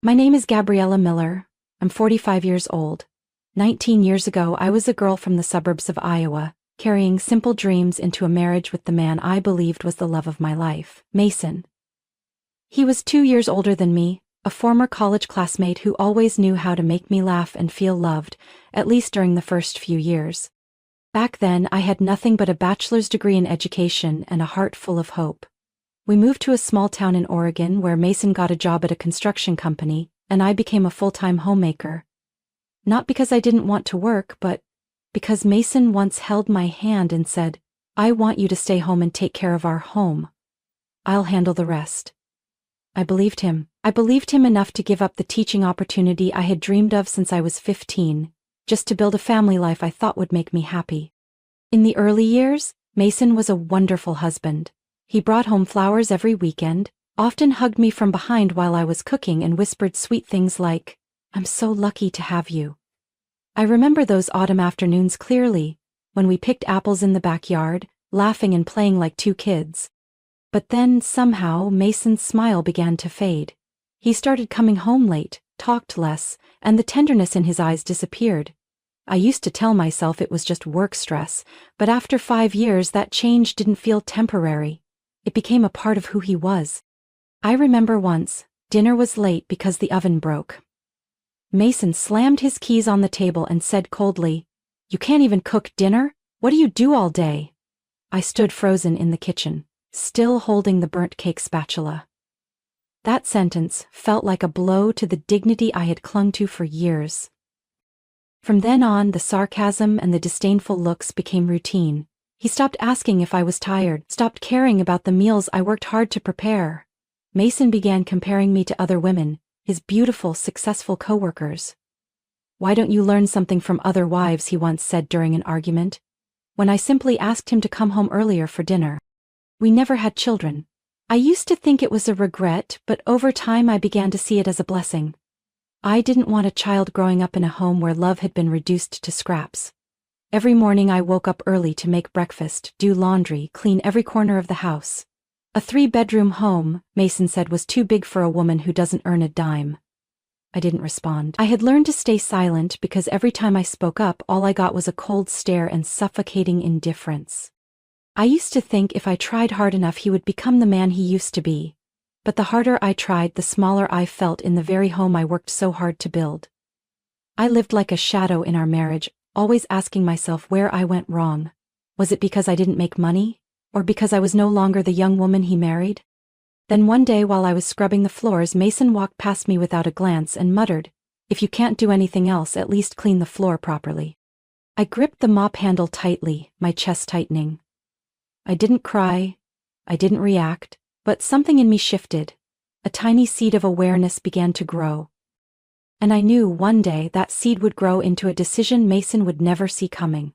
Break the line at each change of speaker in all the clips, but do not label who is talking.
My name is Gabriella Miller. I'm 45 years old. 19 years ago, I was a girl from the suburbs of Iowa, carrying simple dreams into a marriage with the man I believed was the love of my life, Mason. He was 2 years older than me, a former college classmate who always knew how to make me laugh and feel loved, at least during the first few years. Back then, I had nothing but a bachelor's degree in education and a heart full of hope. We moved to a small town in Oregon where Mason got a job at a construction company, and I became a full-time homemaker. Not because I didn't want to work, but because Mason once held my hand and said, "I want you to stay home and take care of our home. I'll handle the rest." I believed him. I believed him enough to give up the teaching opportunity I had dreamed of since I was 15, just to build a family life I thought would make me happy. In the early years, Mason was a wonderful husband. He brought home flowers every weekend, often hugged me from behind while I was cooking and whispered sweet things like, "I'm so lucky to have you." I remember those autumn afternoons clearly, when we picked apples in the backyard, laughing and playing like two kids. But then, somehow, Mason's smile began to fade. He started coming home late, talked less, and the tenderness in his eyes disappeared. I used to tell myself it was just work stress, but after 5 years that change didn't feel temporary. It became a part of who he was. I remember once, dinner was late because the oven broke. Mason slammed his keys on the table and said coldly, "You can't even cook dinner? What do you do all day?" I stood frozen in the kitchen, still holding the burnt cake spatula. That sentence felt like a blow to the dignity I had clung to for years. From then on, the sarcasm and the disdainful looks became routine. He stopped asking if I was tired, stopped caring about the meals I worked hard to prepare. Mason began comparing me to other women, his beautiful, successful coworkers. "Why don't you learn something from other wives?" he once said during an argument, when I simply asked him to come home earlier for dinner. We never had children. I used to think it was a regret, but over time I began to see it as a blessing. I didn't want a child growing up in a home where love had been reduced to scraps. Every morning I woke up early to make breakfast, do laundry, clean every corner of the house. A 3-bedroom home, Mason said, was too big for a woman who doesn't earn a dime. I didn't respond. I had learned to stay silent because every time I spoke up, all I got was a cold stare and suffocating indifference. I used to think if I tried hard enough he would become the man he used to be. But the harder I tried, the smaller I felt in the very home I worked so hard to build. I lived like a shadow in our marriage, always asking myself where I went wrong. Was it because I didn't make money? Or because I was no longer the young woman he married? Then one day while I was scrubbing the floors, Mason walked past me without a glance and muttered, "If you can't do anything else, at least clean the floor properly." I gripped the mop handle tightly, my chest tightening. I didn't cry, I didn't react, but something in me shifted. A tiny seed of awareness began to grow. And I knew one day that seed would grow into a decision Mason would never see coming.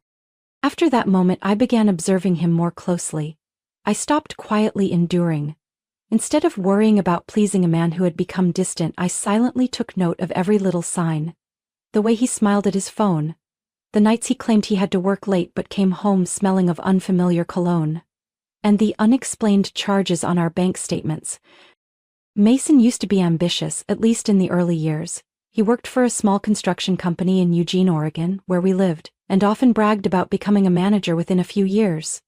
After that moment, I began observing him more closely. I stopped quietly enduring. Instead of worrying about pleasing a man who had become distant, I silently took note of every little sign. The way he smiled at his phone. The nights he claimed he had to work late but came home smelling of unfamiliar cologne. And the unexplained charges on our bank statements. Mason used to be ambitious, at least in the early years. He worked for a small construction company in Eugene, Oregon, where we lived, and often bragged about becoming a manager within a few years.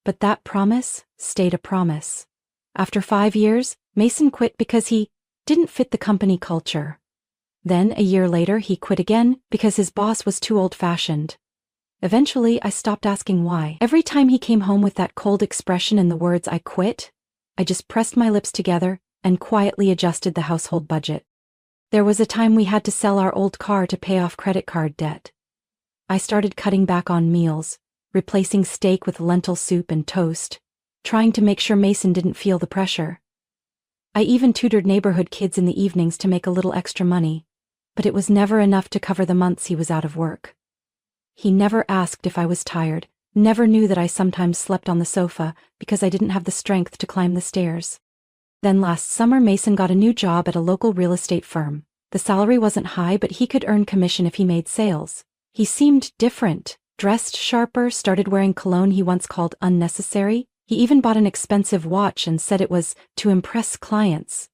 But that promise stayed a promise. After 5 years, Mason quit because he didn't fit the company culture. Then, a year later, he quit again because his boss was too old-fashioned. Eventually, I stopped asking why. Every time he came home with that cold expression and the words, "I quit," I just pressed my lips together and quietly adjusted the household budget. There was a time we had to sell our old car to pay off credit card debt. I started cutting back on meals, replacing steak with lentil soup and toast, trying to make sure Mason didn't feel the pressure. I even tutored neighborhood kids in the evenings to make a little extra money, but it was never enough to cover the months he was out of work. He never asked if I was tired, never knew that I sometimes slept on the sofa because I didn't have the strength to climb the stairs. Then last summer, Mason got a new job at a local real estate firm. The salary wasn't high, but he could earn commission if he made sales. He seemed different, dressed sharper, started wearing cologne he once called unnecessary. He even bought an expensive watch and said it was to impress clients.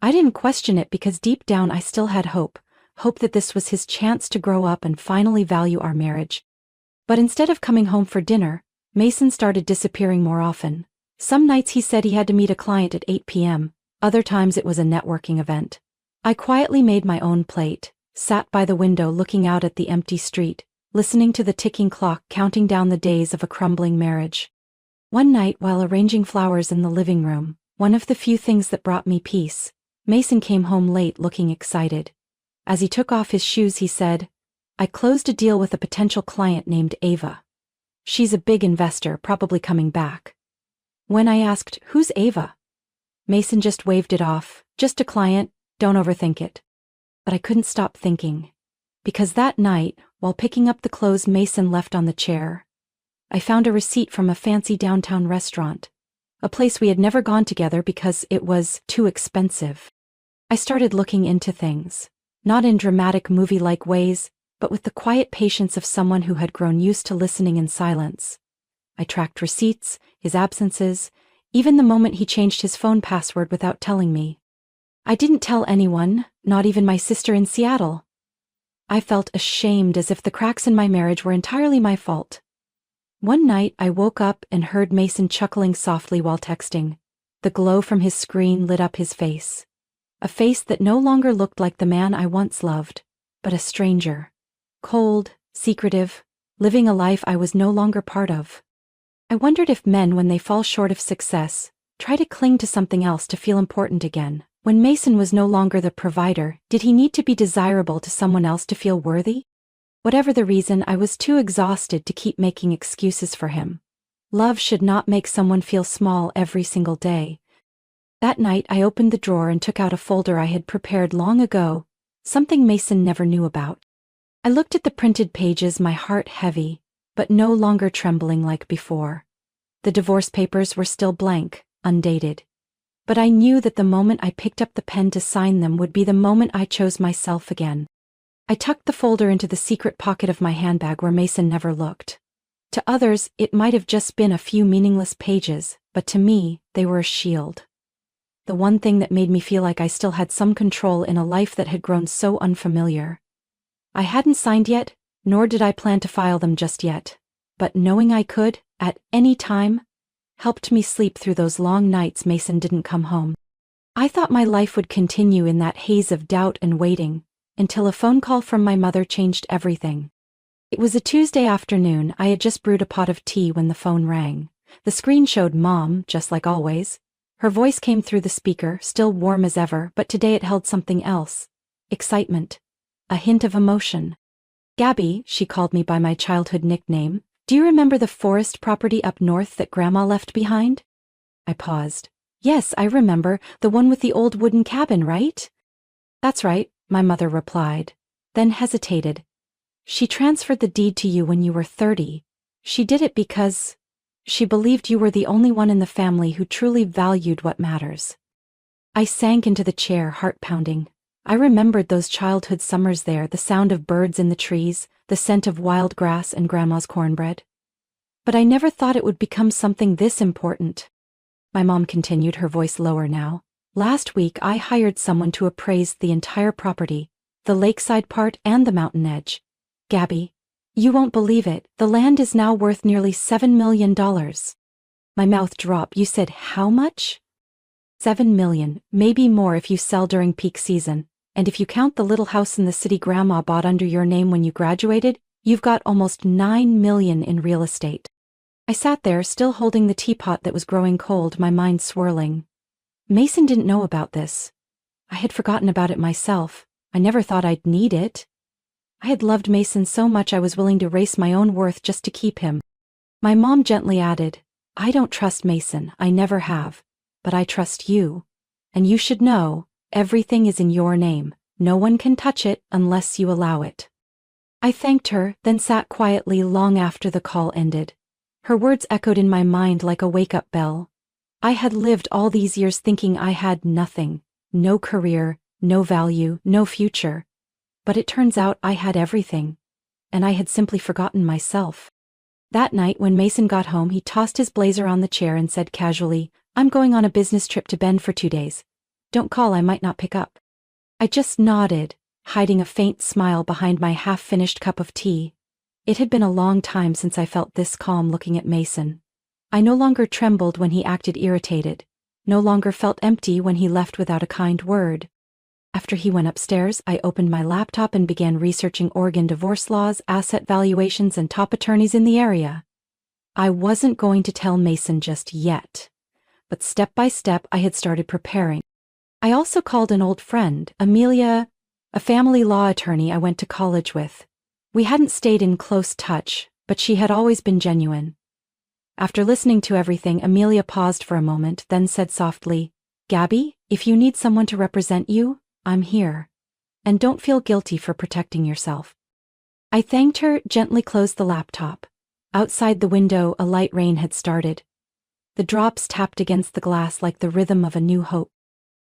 I didn't question it because deep down I still had hope that this was his chance to grow up and finally value our marriage. But instead of coming home for dinner, Mason started disappearing more often. Some nights he said he had to meet a client at 8 p.m., other times it was a networking event. I quietly made my own plate, sat by the window looking out at the empty street, listening to the ticking clock counting down the days of a crumbling marriage. One night while arranging flowers in the living room, one of the few things that brought me peace, Mason came home late looking excited. As he took off his shoes he said, "I closed a deal with a potential client named Ava. She's a big investor, probably coming back." When I asked, "Who's Ava?" Mason just waved it off, "Just a client, don't overthink it." But I couldn't stop thinking. Because that night, while picking up the clothes Mason left on the chair, I found a receipt from a fancy downtown restaurant, a place we had never gone together because it was too expensive. I started looking into things, not in dramatic movie-like ways, but with the quiet patience of someone who had grown used to listening in silence. I tracked receipts, his absences, even the moment he changed his phone password without telling me. I didn't tell anyone, not even my sister in Seattle. I felt ashamed, as if the cracks in my marriage were entirely my fault. One night I woke up and heard Mason chuckling softly while texting. The glow from his screen lit up his face. A face that no longer looked like the man I once loved, but a stranger. Cold, secretive, living a life I was no longer part of. I wondered if men, when they fall short of success, try to cling to something else to feel important again. When Mason was no longer the provider, did he need to be desirable to someone else to feel worthy? Whatever the reason, I was too exhausted to keep making excuses for him. Love should not make someone feel small every single day. That night I opened the drawer and took out a folder I had prepared long ago, something Mason never knew about. I looked at the printed pages, my heart heavy, but no longer trembling like before. The divorce papers were still blank, undated. But I knew that the moment I picked up the pen to sign them would be the moment I chose myself again. I tucked the folder into the secret pocket of my handbag where Mason never looked. To others, it might have just been a few meaningless pages, but to me, they were a shield. The one thing that made me feel like I still had some control in a life that had grown so unfamiliar. I hadn't signed yet, nor did I plan to file them just yet. But knowing I could, at any time, helped me sleep through those long nights Mason didn't come home. I thought my life would continue in that haze of doubt and waiting, until a phone call from my mother changed everything. It was a Tuesday afternoon. I had just brewed a pot of tea when the phone rang. The screen showed Mom, just like always. Her voice came through the speaker, still warm as ever, but today it held something else. Excitement. A hint of emotion. "Gabby," she called me by my childhood nickname, "do you remember the forest property up north that Grandma left behind?" I paused. "Yes, I remember, the one with the old wooden cabin, right?" "That's right," my mother replied, then hesitated. "She transferred the deed to you when you were 30. She did it because she believed you were the only one in the family who truly valued what matters." I sank into the chair, heart pounding. I remembered those childhood summers there, the sound of birds in the trees, the scent of wild grass and Grandma's cornbread. But I never thought it would become something this important. My mom continued, her voice lower now. "Last week I hired someone to appraise the entire property, the lakeside part and the mountain edge. Gabby, you won't believe it, the land is now worth nearly $7 million. My mouth dropped. "You said how much?" $7 million, maybe more if you sell during peak season. And if you count the little house in the city Grandma bought under your name when you graduated, you've got almost $9 million in real estate." I sat there, still holding the teapot that was growing cold, my mind swirling. Mason didn't know about this. I had forgotten about it myself. I never thought I'd need it. I had loved Mason so much I was willing to erase my own worth just to keep him. My mom gently added, "I don't trust Mason, I never have. But I trust you. And you should know, everything is in your name. No one can touch it unless you allow it." I thanked her, then sat quietly long after the call ended. Her words echoed in my mind like a wake-up bell. I had lived all these years thinking I had nothing, no career, no value, no future. But it turns out I had everything. And I had simply forgotten myself. That night when Mason got home, he tossed his blazer on the chair and said casually, "I'm going on a business trip to Bend for 2 days. Don't call, I might not pick up. I just nodded, hiding a faint smile behind my half-finished cup of tea. It had been a long time since I felt this calm looking at Mason. I no longer trembled when he acted irritated, no longer felt empty when he left without a kind word. After he went upstairs, I opened my laptop and began researching Oregon divorce laws, asset valuations, and top attorneys in the area. I wasn't going to tell Mason just yet, but step by step I had started preparing. I also called an old friend, Amelia, a family law attorney I went to college with. We hadn't stayed in close touch, but she had always been genuine. After listening to everything, Amelia paused for a moment, then said softly, "Gabby, if you need someone to represent you, I'm here. And don't feel guilty for protecting yourself." I thanked her, gently closed the laptop. Outside the window, a light rain had started. The drops tapped against the glass like the rhythm of a new hope.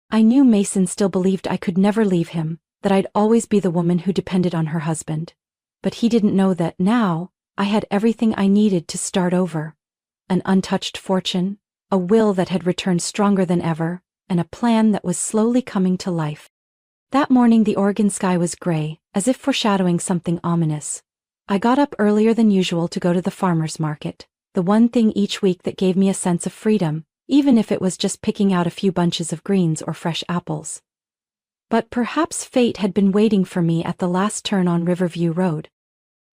I knew Mason still believed I could never leave him, that I'd always be the woman who depended on her husband. But he didn't know that now, I had everything I needed to start over. An untouched fortune, a will that had returned stronger than ever, and a plan that was slowly coming to life. That morning the Oregon sky was gray, as if foreshadowing something ominous. I got up earlier than usual to go to the farmer's market, the one thing each week that gave me a sense of freedom, even if it was just picking out a few bunches of greens or fresh apples. But perhaps fate had been waiting for me at the last turn on Riverview Road.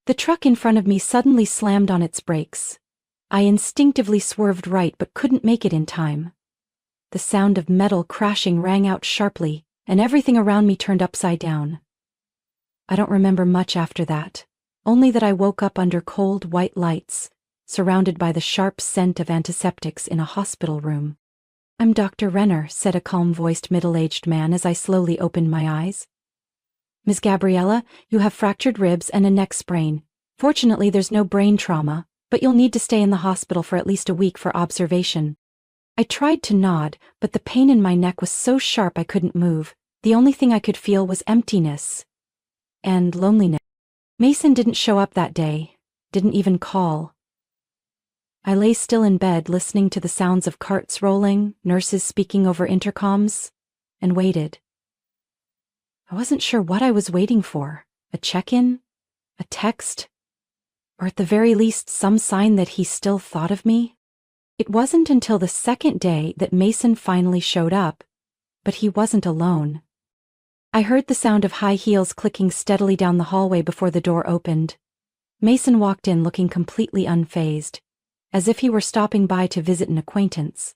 The truck in front of me suddenly slammed on its brakes. I instinctively swerved right but couldn't make it in time. The sound of metal crashing rang out sharply, and everything around me turned upside down. I don't remember much after that, only that I woke up under cold white lights, surrounded by the sharp scent of antiseptics in a hospital room. "I'm Dr. Renner," said a calm-voiced middle-aged man as I slowly opened my eyes. "Ms. Gabriella, you have fractured ribs and a neck sprain. Fortunately, there's no brain trauma, but you'll need to stay in the hospital for at least a week for observation." I tried to nod, but the pain in my neck was so sharp I couldn't move. The only thing I could feel was emptiness and loneliness. Mason didn't show up that day, didn't even call. I lay still in bed listening to the sounds of carts rolling, nurses speaking over intercoms, and waited. I wasn't sure what I was waiting for, a check-in, a text, or at the very least some sign that he still thought of me. It wasn't until the second day that Mason finally showed up, but he wasn't alone. I heard the sound of high heels clicking steadily down the hallway before the door opened. Mason walked in looking completely unfazed, as if he were stopping by to visit an acquaintance.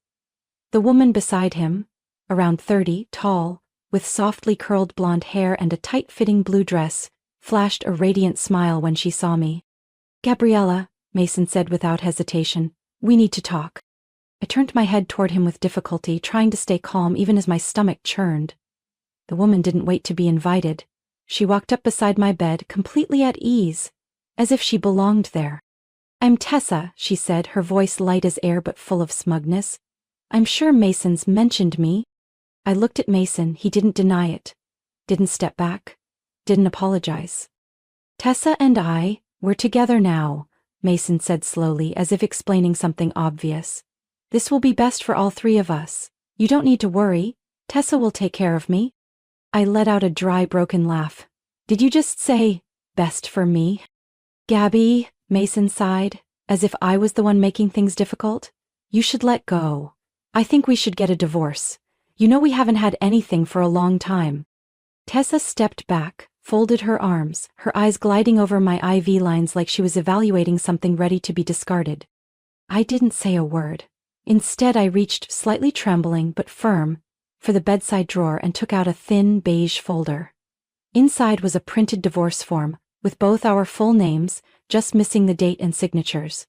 The woman beside him, around 30, tall, with softly curled blonde hair and a tight-fitting blue dress, flashed a radiant smile when she saw me. "Gabriella," Mason said without hesitation, "we need to talk." I turned my head toward him with difficulty, trying to stay calm even as my stomach churned. The woman didn't wait to be invited. She walked up beside my bed, completely at ease, as if she belonged there. "I'm Tessa," she said, her voice light as air but full of smugness. "I'm sure Mason's mentioned me." I looked at Mason. He didn't deny it, didn't step back, didn't apologize. "Tessa and we're together now," Mason said slowly, as if explaining something obvious. "This will be best for all three of us. You don't need to worry. Tessa will take care of me." I let out a dry, broken laugh. "Did you just say, best for me?" "Gabby," Mason sighed, as if I was the one making things difficult, "you should let go. I think we should get a divorce. You know we haven't had anything for a long time." Tessa stepped back, folded her arms, her eyes gliding over my IV lines like she was evaluating something ready to be discarded. I didn't say a word. Instead, I reached, slightly trembling but firm, for the bedside drawer and took out a thin beige folder. Inside was a printed divorce form, with both our full names, just missing the date and signatures.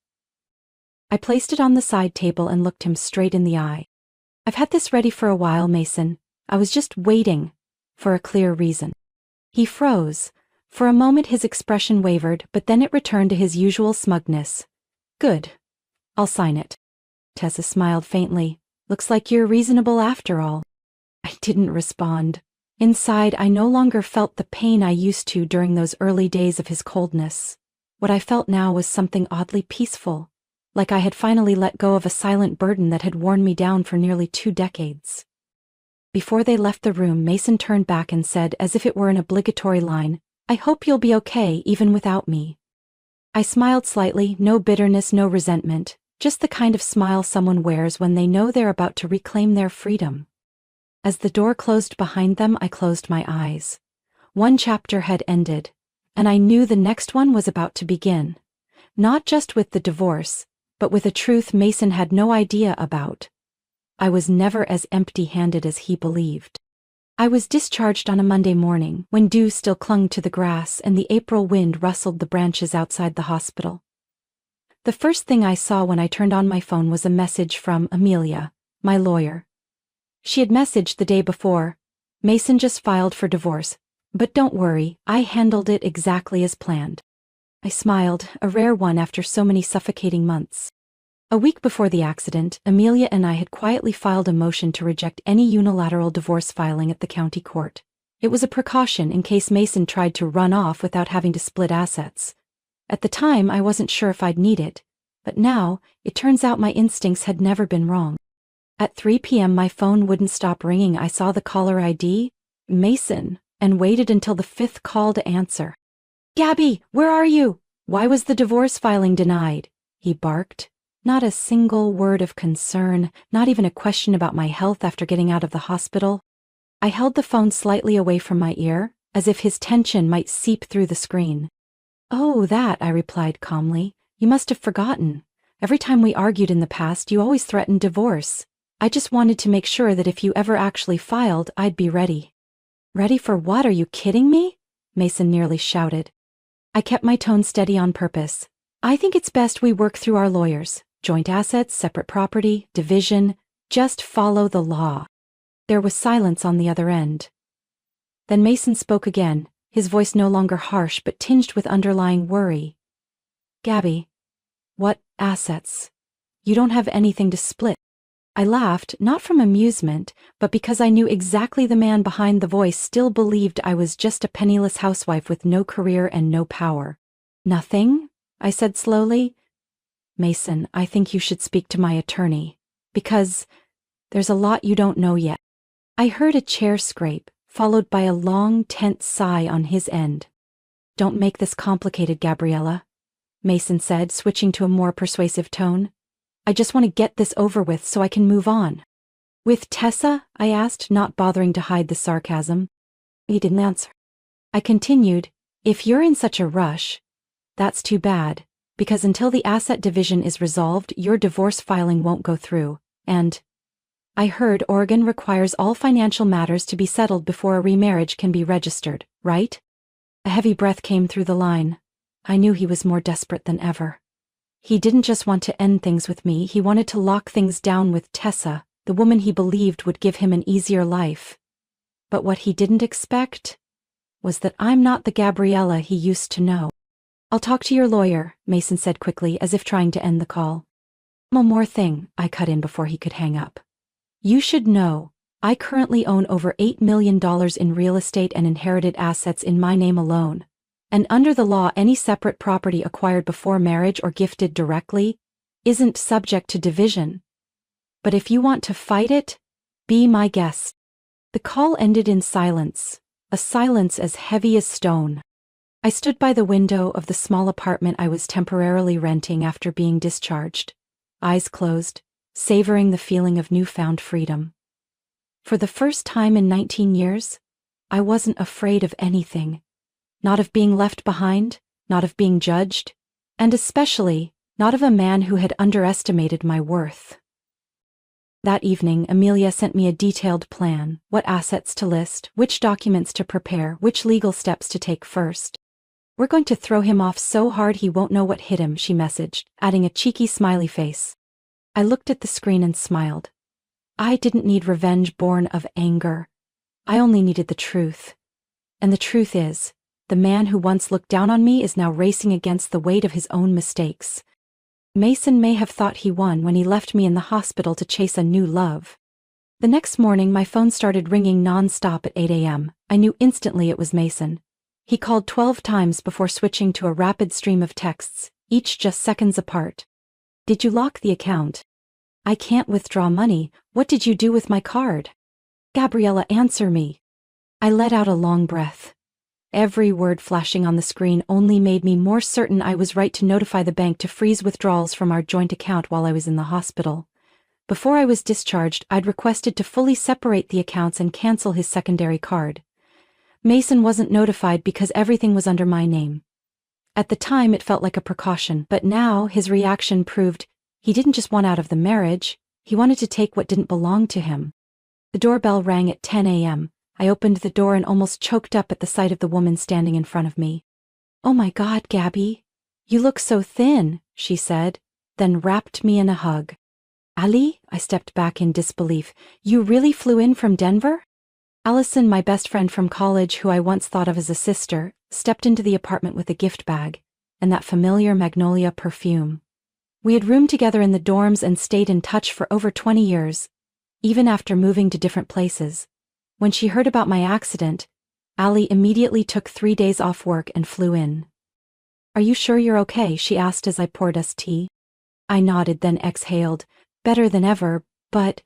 I placed it on the side table and looked him straight in the eye. "I've had this ready for a while, Mason. I was just waiting for a clear reason." He froze. For a moment his expression wavered, but then it returned to his usual smugness. "Good. I'll sign it." Tessa smiled faintly. "Looks like you're reasonable after all." I didn't respond. Inside, I no longer felt the pain I used to during those early days of his coldness. What I felt now was something oddly peaceful, like I had finally let go of a silent burden that had worn me down for nearly 2 decades. Before they left the room, Mason turned back and said, as if it were an obligatory line, "I hope you'll be okay even without me." I smiled slightly, no bitterness, no resentment, just the kind of smile someone wears when they know they're about to reclaim their freedom. As the door closed behind them, I closed my eyes. One chapter had ended, and I knew the next one was about to begin. Not just with the divorce, but with a truth Mason had no idea about. I was never as empty-handed as he believed. I was discharged on a Monday morning, when dew still clung to the grass and the April wind rustled the branches outside the hospital. The first thing I saw when I turned on my phone was a message from Amelia, my lawyer. She had messaged the day before, "Mason just filed for divorce, but don't worry, I handled it exactly as planned." I smiled, a rare one after so many suffocating months. A week before the accident, Amelia and I had quietly filed a motion to reject any unilateral divorce filing at the county court. It was a precaution in case Mason tried to run off without having to split assets. At the time, I wasn't sure if I'd need it, but now, it turns out my instincts had never been wrong. At 3 p.m. my phone wouldn't stop ringing. I saw the caller ID, Mason, and waited until the fifth call to answer. "Gabby, where are you? Why was the divorce filing denied?" he barked. Not a single word of concern, not even a question about my health after getting out of the hospital. I held the phone slightly away from my ear, as if his tension might seep through the screen. "Oh, that," I replied calmly. "You must have forgotten. Every time we argued in the past, you always threatened divorce. I just wanted to make sure that if you ever actually filed, I'd be ready." "Ready for what? Are you kidding me?" Mason nearly shouted. I kept my tone steady on purpose. "I think it's best we work through our lawyers. Joint assets, separate property, division. Just follow the law." There was silence on the other end. Then Mason spoke again, his voice no longer harsh but tinged with underlying worry. "Gabby, what assets? You don't have anything to split." I laughed, not from amusement, but because I knew exactly the man behind the voice still believed I was just a penniless housewife with no career and no power. "Nothing?" I said slowly. "Mason, I think you should speak to my attorney, because there's a lot you don't know yet." I heard a chair scrape, followed by a long, tense sigh on his end. "Don't make this complicated, Gabriella," Mason said, switching to a more persuasive tone. "I just want to get this over with so I can move on." "With Tessa?" I asked, not bothering to hide the sarcasm. He didn't answer. I continued, "If you're in such a rush, that's too bad, because until the asset division is resolved, your divorce filing won't go through, and I heard Oregon requires all financial matters to be settled before a remarriage can be registered, right?" A heavy breath came through the line. I knew he was more desperate than ever. He didn't just want to end things with me, he wanted to lock things down with Tessa, the woman he believed would give him an easier life. But what he didn't expect was that I'm not the Gabriella he used to know. "I'll talk to your lawyer," Mason said quickly, as if trying to end the call. "One more thing," I cut in before he could hang up. "You should know, I currently own over $8 million in real estate and inherited assets in my name alone. And under the law, any separate property acquired before marriage or gifted directly isn't subject to division. But if you want to fight it, be my guest." The call ended in silence, a silence as heavy as stone. I stood by the window of the small apartment I was temporarily renting after being discharged, eyes closed, savoring the feeling of newfound freedom. For the first time in 19 years, I wasn't afraid of anything. Not of being left behind, not of being judged, and especially not of a man who had underestimated my worth. That evening, Amelia sent me a detailed plan: what assets to list, which documents to prepare, which legal steps to take first. "We're going to throw him off so hard he won't know what hit him," she messaged, adding a cheeky smiley face. I looked at the screen and smiled. I didn't need revenge born of anger. I only needed the truth. And the truth is, the man who once looked down on me is now racing against the weight of his own mistakes. Mason may have thought he won when he left me in the hospital to chase a new love. The next morning, my phone started ringing non-stop at 8 a.m. I knew instantly it was Mason. He called 12 times before switching to a rapid stream of texts, each just seconds apart. "Did you lock the account? I can't withdraw money. What did you do with my card?" Gabriella, answer me. I let out a long breath. Every word flashing on the screen only made me more certain I was right to notify the bank to freeze withdrawals from our joint account while I was in the hospital. Before I was discharged, I'd requested to fully separate the accounts and cancel his secondary card. Mason wasn't notified because everything was under my name. At the time, it felt like a precaution, but now his reaction proved he didn't just want out of the marriage, he wanted to take what didn't belong to him. The doorbell rang at 10 a.m. I opened the door and almost choked up at the sight of the woman standing in front of me. "Oh my God, Gabby. You look so thin," she said, then wrapped me in a hug. "Ali?" I stepped back in disbelief. "You really flew in from Denver?" Allison, my best friend from college who I once thought of as a sister, stepped into the apartment with a gift bag, and that familiar magnolia perfume. We had roomed together in the dorms and stayed in touch for over 20 years, even after moving to different places. When she heard about my accident, Ali immediately took 3 days off work and flew in. "Are you sure you're okay?" she asked as I poured us tea. I nodded, then exhaled. "Better than ever, but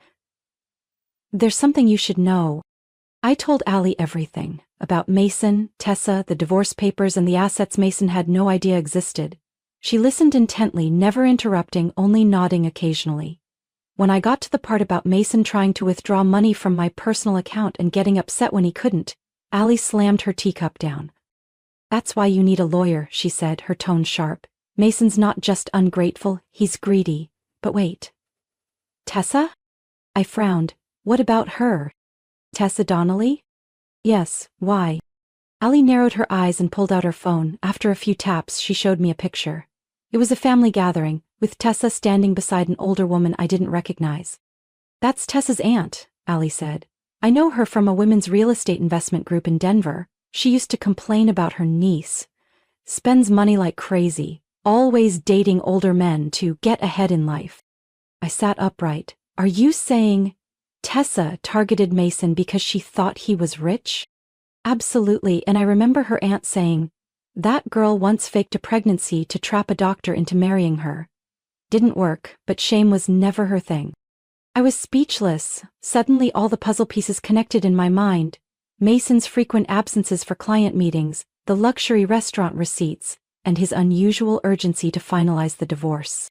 there's something you should know." I told Ali everything, about Mason, Tessa, the divorce papers, and the assets Mason had no idea existed. She listened intently, never interrupting, only nodding occasionally. When I got to the part about Mason trying to withdraw money from my personal account and getting upset when he couldn't, Ali slammed her teacup down. "That's why you need a lawyer," she said, her tone sharp. "Mason's not just ungrateful, he's greedy." "But wait. Tessa?" I frowned. "What about her?" "Tessa Donnelly?" "Yes, why?" Ali narrowed her eyes and pulled out her phone. After a few taps, she showed me a picture. It was a family gathering, with Tessa standing beside an older woman I didn't recognize. "That's Tessa's aunt," Ali said. "I know her from a women's real estate investment group in Denver. She used to complain about her niece. Spends money like crazy, always dating older men to get ahead in life." I sat upright. "Are you saying Tessa targeted Mason because she thought he was rich?" "Absolutely, and I remember her aunt saying, that girl once faked a pregnancy to trap a doctor into marrying her. Didn't work, but shame was never her thing." I was speechless. Suddenly all the puzzle pieces connected in my mind. Mason's frequent absences for client meetings, the luxury restaurant receipts, and his unusual urgency to finalize the divorce.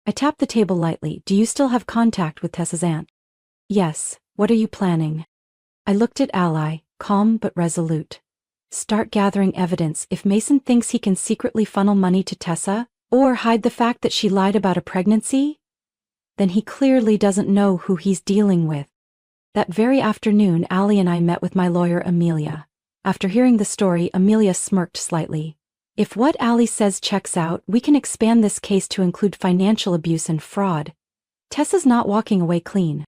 I tapped the table lightly. "Do you still have contact with Tessa's aunt?" "Yes. What are you planning?" I looked at Ali, calm but resolute. "Start gathering evidence. If Mason thinks he can secretly funnel money to Tessa, or hide the fact that she lied about a pregnancy, then he clearly doesn't know who he's dealing with." That very afternoon, Ali and I met with my lawyer, Amelia. After hearing the story, Amelia smirked slightly. "If what Ali says checks out, we can expand this case to include financial abuse and fraud. Tessa's not walking away clean."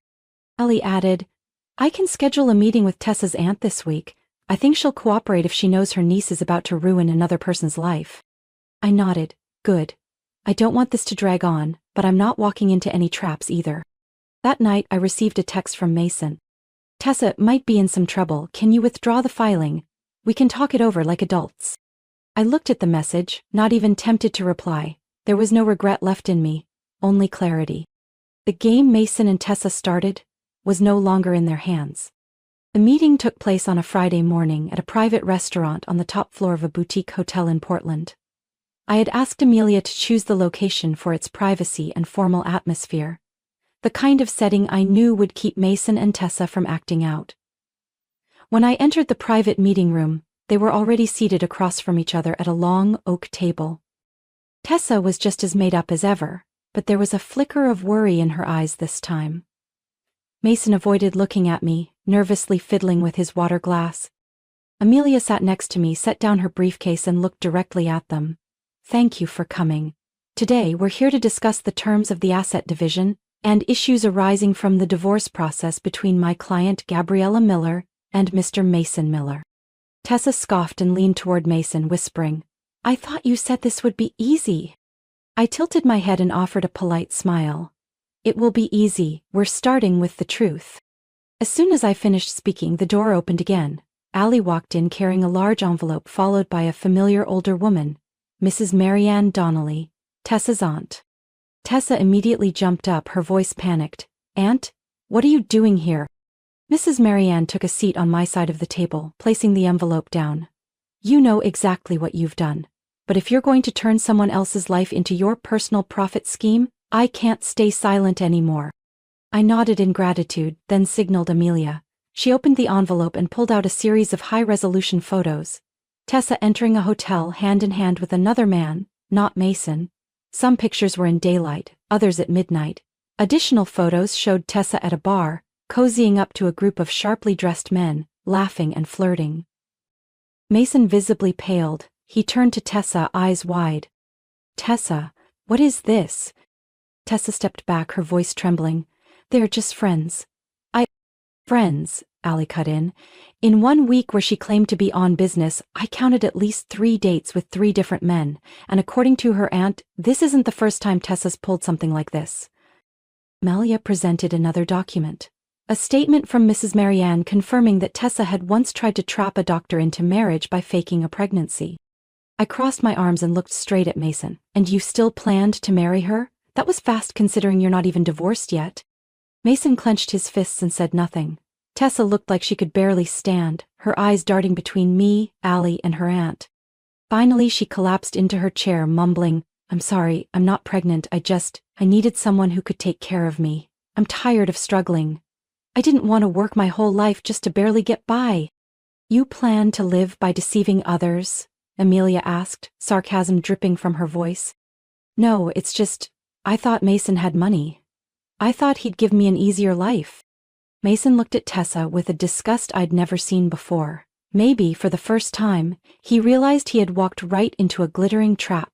Ali added, "I can schedule a meeting with Tessa's aunt this week. I think she'll cooperate if she knows her niece is about to ruin another person's life." I nodded. "Good. I don't want this to drag on, but I'm not walking into any traps either." That night, I received a text from Mason. "Tessa might be in some trouble. Can you withdraw the filing? We can talk it over like adults." I looked at the message, not even tempted to reply. There was no regret left in me, only clarity. The game Mason and Tessa started was no longer in their hands. The meeting took place on a Friday morning at a private restaurant on the top floor of a boutique hotel in Portland. I had asked Amelia to choose the location for its privacy and formal atmosphere, the kind of setting I knew would keep Mason and Tessa from acting out. When I entered the private meeting room, they were already seated across from each other at a long oak table. Tessa was just as made up as ever, but there was a flicker of worry in her eyes this time. Mason avoided looking at me, nervously fiddling with his water glass. Amelia sat next to me, set down her briefcase, and looked directly at them. "Thank you for coming. Today we're here to discuss the terms of the asset division and issues arising from the divorce process between my client Gabriella Miller and Mr. Mason Miller." Tessa scoffed and leaned toward Mason, whispering, "I thought you said this would be easy." I tilted my head and offered a polite smile. "It will be easy. We're starting with the truth." As soon as I finished speaking, the door opened again. Ali walked in carrying a large envelope, followed by a familiar older woman, Mrs. Marianne Donnelly, Tessa's aunt. Tessa immediately jumped up, her voice panicked. "Aunt, what are you doing here?" Mrs. Marianne took a seat on my side of the table, placing the envelope down. You know exactly what you've done. But if you're going to turn someone else's life into your personal profit scheme, I can't stay silent anymore. I nodded in gratitude, then signaled Amelia. She opened the envelope and pulled out a series of high-resolution photos. Tessa entering a hotel hand in hand with another man, not Mason. Some pictures were in daylight, others at midnight. Additional photos showed Tessa at a bar, cozying up to a group of sharply dressed men, laughing and flirting. Mason visibly paled. He turned to Tessa, eyes wide. Tessa, what is this? Tessa stepped back, her voice trembling. They're just friends. Friends, Ali cut in. In 1 week where she claimed to be on business, I counted at least 3 dates with 3 different men, and according to her aunt, this isn't the first time Tessa's pulled something like this. Melia presented another document. A statement from Mrs. Marianne confirming that Tessa had once tried to trap a doctor into marriage by faking a pregnancy. I crossed my arms and looked straight at Mason. And you still planned to marry her? That was fast considering you're not even divorced yet. Mason clenched his fists and said nothing. Tessa looked like she could barely stand, her eyes darting between me, Ali, and her aunt. Finally, she collapsed into her chair, mumbling, I'm sorry, I'm not pregnant, I needed someone who could take care of me. I'm tired of struggling. I didn't want to work my whole life just to barely get by. You plan to live by deceiving others? Amelia asked, sarcasm dripping from her voice. No, it's just, I thought Mason had money. I thought he'd give me an easier life. Mason looked at Tessa with a disgust I'd never seen before. Maybe, for the first time, he realized he had walked right into a glittering trap.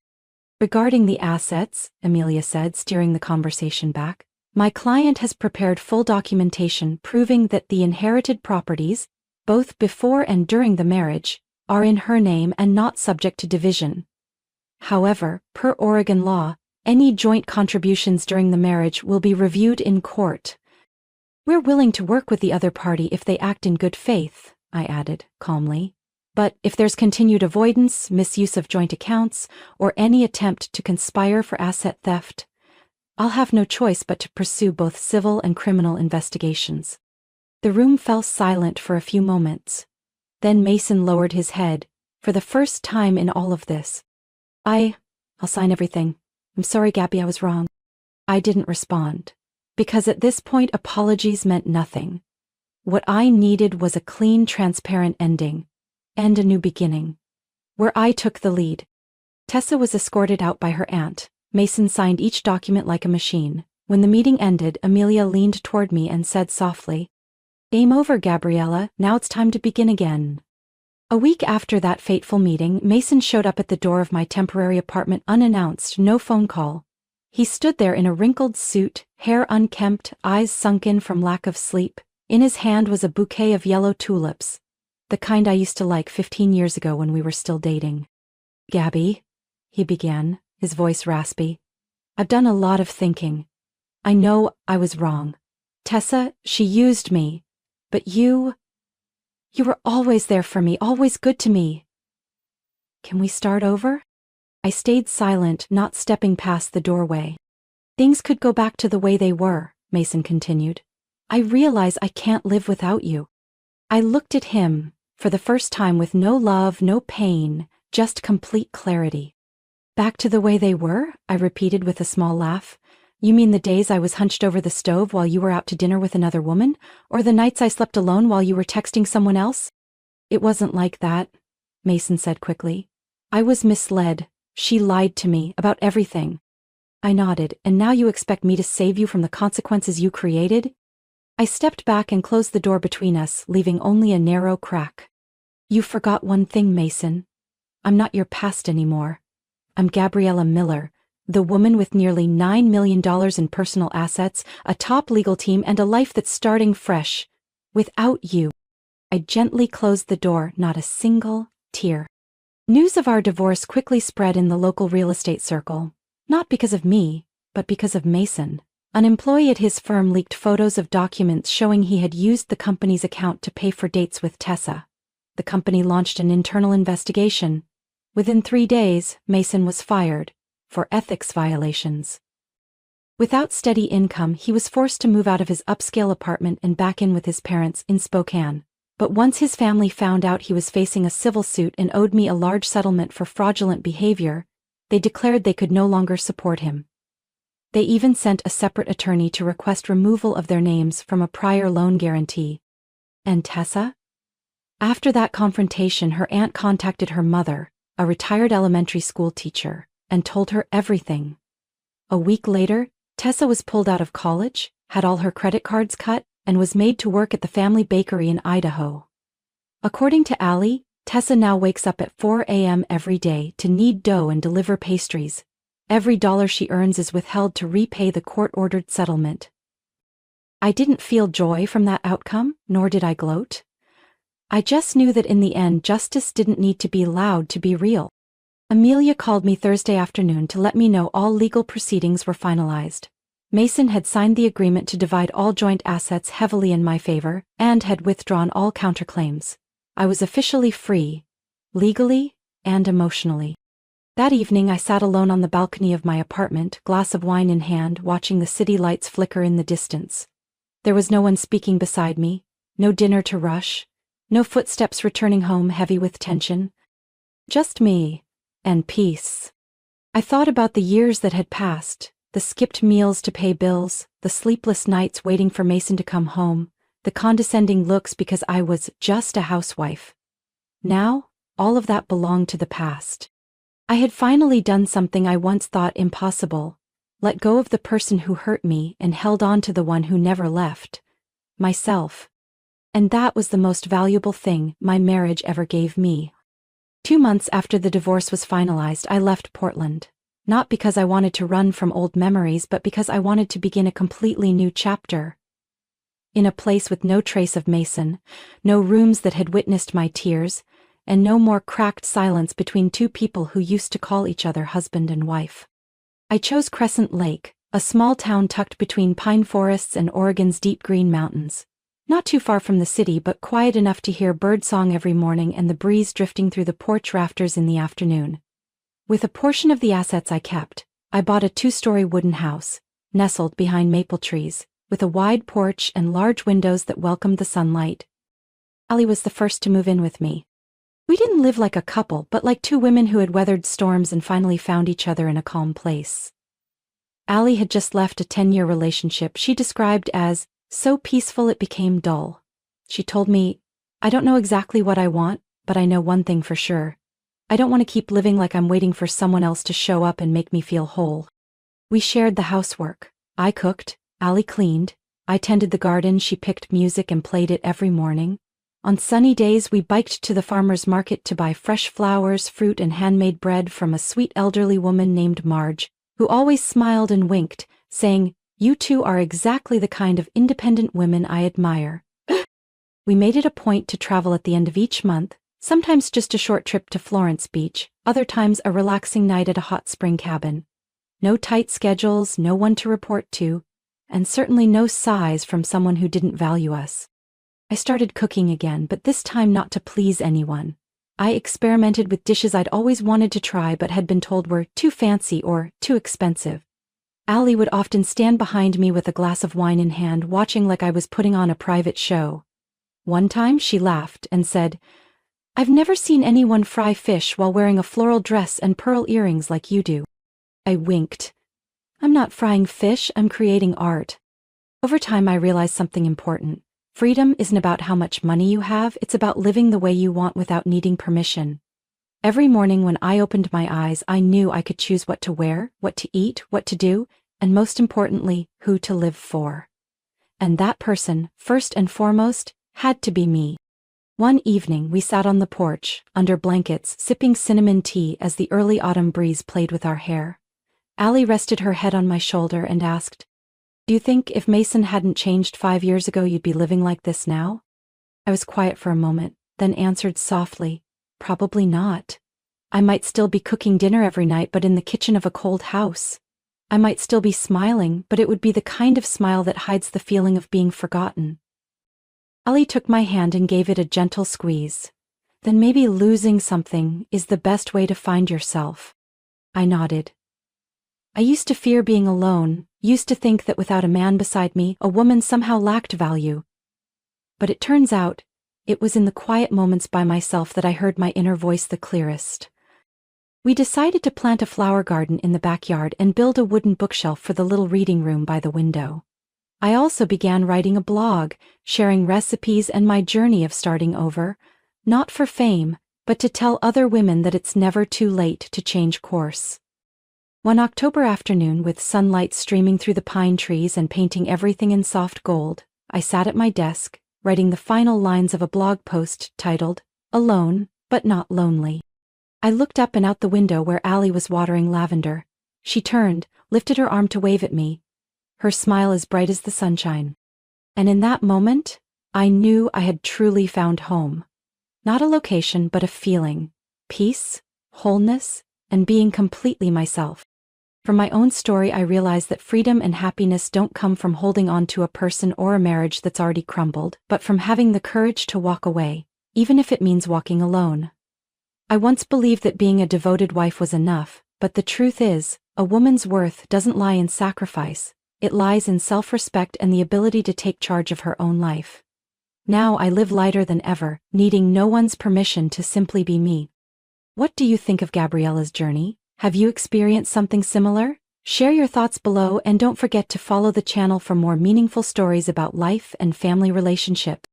Regarding the assets, Amelia said, steering the conversation back, my client has prepared full documentation proving that the inherited properties, both before and during the marriage, are in her name and not subject to division. However, per Oregon law, any joint contributions during the marriage will be reviewed in court. We're willing to work with the other party if they act in good faith, I added, calmly. But if there's continued avoidance, misuse of joint accounts, or any attempt to conspire for asset theft, I'll have no choice but to pursue both civil and criminal investigations. The room fell silent for a few moments. Then Mason lowered his head, for the first time in all of this. I'll sign everything. I'm sorry, Gabby, I was wrong. I didn't respond. Because at this point apologies meant nothing. What I needed was a clean, transparent ending, and a new beginning, where I took the lead. Tessa was escorted out by her aunt. Mason signed each document like a machine. When the meeting ended, Amelia leaned toward me and said softly, Game over, Gabriella, now it's time to begin again. A week after that fateful meeting, Mason showed up at the door of my temporary apartment unannounced, no phone call. He stood there in a wrinkled suit, hair unkempt, eyes sunken from lack of sleep. In his hand was a bouquet of yellow tulips, the kind I used to like 15 years ago when we were still dating. Gabby, he began, his voice raspy. I've done a lot of thinking. I know I was wrong. Tessa, she used me. But you were always there for me, always good to me. Can we start over? I stayed silent, not stepping past the doorway. Things could go back to the way they were, Mason continued. I realize I can't live without you. I looked at him, for the first time with no love, no pain, just complete clarity. Back to the way they were? I repeated with a small laugh. You mean the days I was hunched over the stove while you were out to dinner with another woman? Or the nights I slept alone while you were texting someone else? It wasn't like that, Mason said quickly. I was misled. She lied to me about everything. I nodded. And now you expect me to save you from the consequences you created? I stepped back and closed the door between us, leaving only a narrow crack. You forgot one thing, Mason. I'm not your past anymore. I'm Gabriella Miller, the woman with nearly $9 million in personal assets, a top legal team, and a life that's starting fresh. Without you. I gently closed the door, not a single tear. News of our divorce quickly spread in the local real estate circle. Not because of me, but because of Mason. An employee at his firm leaked photos of documents showing he had used the company's account to pay for dates with Tessa. The company launched an internal investigation. Within 3 days, Mason was fired for ethics violations. Without steady income, he was forced to move out of his upscale apartment and back in with his parents in Spokane. But once his family found out he was facing a civil suit and owed me a large settlement for fraudulent behavior, they declared they could no longer support him. They even sent a separate attorney to request removal of their names from a prior loan guarantee. And Tessa? After that confrontation, her aunt contacted her mother, a retired elementary school teacher, and told her everything. A week later, Tessa was pulled out of college, had all her credit cards cut, and was made to work at the family bakery in Idaho. According to Allie, Tessa now wakes up at 4 a.m. every day to knead dough and deliver pastries. Every dollar she earns is withheld to repay the court-ordered settlement. I didn't feel joy from that outcome, nor did I gloat. I just knew that in the end justice didn't need to be loud to be real. Amelia called me Thursday afternoon to let me know all legal proceedings were finalized. Mason had signed the agreement to divide all joint assets heavily in my favor, and had withdrawn all counterclaims. I was officially free, legally and emotionally. That evening I sat alone on the balcony of my apartment, glass of wine in hand, watching the city lights flicker in the distance. There was no one speaking beside me, no dinner to rush, no footsteps returning home heavy with tension. Just me. And peace. I thought about the years that had passed, the skipped meals to pay bills, the sleepless nights waiting for Mason to come home, the condescending looks because I was just a housewife. Now, all of that belonged to the past. I had finally done something I once thought impossible, let go of the person who hurt me and held on to the one who never left, myself. And that was the most valuable thing my marriage ever gave me. 2 months after the divorce was finalized, I left Portland. Not because I wanted to run from old memories, but because I wanted to begin a completely new chapter. In a place with no trace of Mason, no rooms that had witnessed my tears, and no more cracked silence between two people who used to call each other husband and wife. I chose Crescent Lake, a small town tucked between pine forests and Oregon's deep green mountains. Not too far from the city, but quiet enough to hear birdsong every morning and the breeze drifting through the porch rafters in the afternoon. With a portion of the assets I kept, I bought a 2-story wooden house, nestled behind maple trees, with a wide porch and large windows that welcomed the sunlight. Allie was the first to move in with me. We didn't live like a couple, but like two women who had weathered storms and finally found each other in a calm place. Allie had just left a 10-year relationship she described as so peaceful it became dull. She told me, "I don't know exactly what I want, but I know one thing for sure. I don't want to keep living like I'm waiting for someone else to show up and make me feel whole." We shared the housework. I cooked, Allie cleaned, I tended the garden, she picked music and played it every morning. On sunny days we biked to the farmer's market to buy fresh flowers, fruit and handmade bread from a sweet elderly woman named Marge, who always smiled and winked, saying, "You two are exactly the kind of independent women I admire." We made it a point to travel at the end of each month, sometimes just a short trip to Florence Beach, other times a relaxing night at a hot spring cabin. No tight schedules, no one to report to, and certainly no sighs from someone who didn't value us. I started cooking again, but this time not to please anyone. I experimented with dishes I'd always wanted to try but had been told were too fancy or too expensive. Allie would often stand behind me with a glass of wine in hand, watching like I was putting on a private show. One time she laughed and said, "I've never seen anyone fry fish while wearing a floral dress and pearl earrings like you do." I winked. "I'm not frying fish, I'm creating art." Over time I realized something important. Freedom isn't about how much money you have, it's about living the way you want without needing permission. Every morning when I opened my eyes, I knew I could choose what to wear, what to eat, what to do, and most importantly, who to live for. And that person, first and foremost, had to be me. One evening we sat on the porch, under blankets, sipping cinnamon tea as the early autumn breeze played with our hair. Allie rested her head on my shoulder and asked, "Do you think if Mason hadn't changed 5 years ago you'd be living like this now?" I was quiet for a moment, then answered softly, "Probably not. I might still be cooking dinner every night, but in the kitchen of a cold house. I might still be smiling, but it would be the kind of smile that hides the feeling of being forgotten." Allie took my hand and gave it a gentle squeeze. "Then maybe losing something is the best way to find yourself." I nodded. I used to fear being alone, used to think that without a man beside me, a woman somehow lacked value. But it turns out, it was in the quiet moments by myself that I heard my inner voice the clearest. We decided to plant a flower garden in the backyard and build a wooden bookshelf for the little reading room by the window. I also began writing a blog, sharing recipes and my journey of starting over, not for fame, but to tell other women that it's never too late to change course. One October afternoon, with sunlight streaming through the pine trees and painting everything in soft gold, I sat at my desk, writing the final lines of a blog post titled, "Alone, but not lonely." I looked up and out the window where Allie was watering lavender. She turned, lifted her arm to wave at me, her smile as bright as the sunshine. And in that moment, I knew I had truly found home. Not a location, but a feeling. Peace, wholeness, and being completely myself. From my own story, I realized that freedom and happiness don't come from holding on to a person or a marriage that's already crumbled, but from having the courage to walk away, even if it means walking alone. I once believed that being a devoted wife was enough, but the truth is, a woman's worth doesn't lie in sacrifice, it lies in self-respect and the ability to take charge of her own life. Now I live lighter than ever, needing no one's permission to simply be me. What do you think of Gabriella's journey? Have you experienced something similar? Share your thoughts below and don't forget to follow the channel for more meaningful stories about life and family relationships.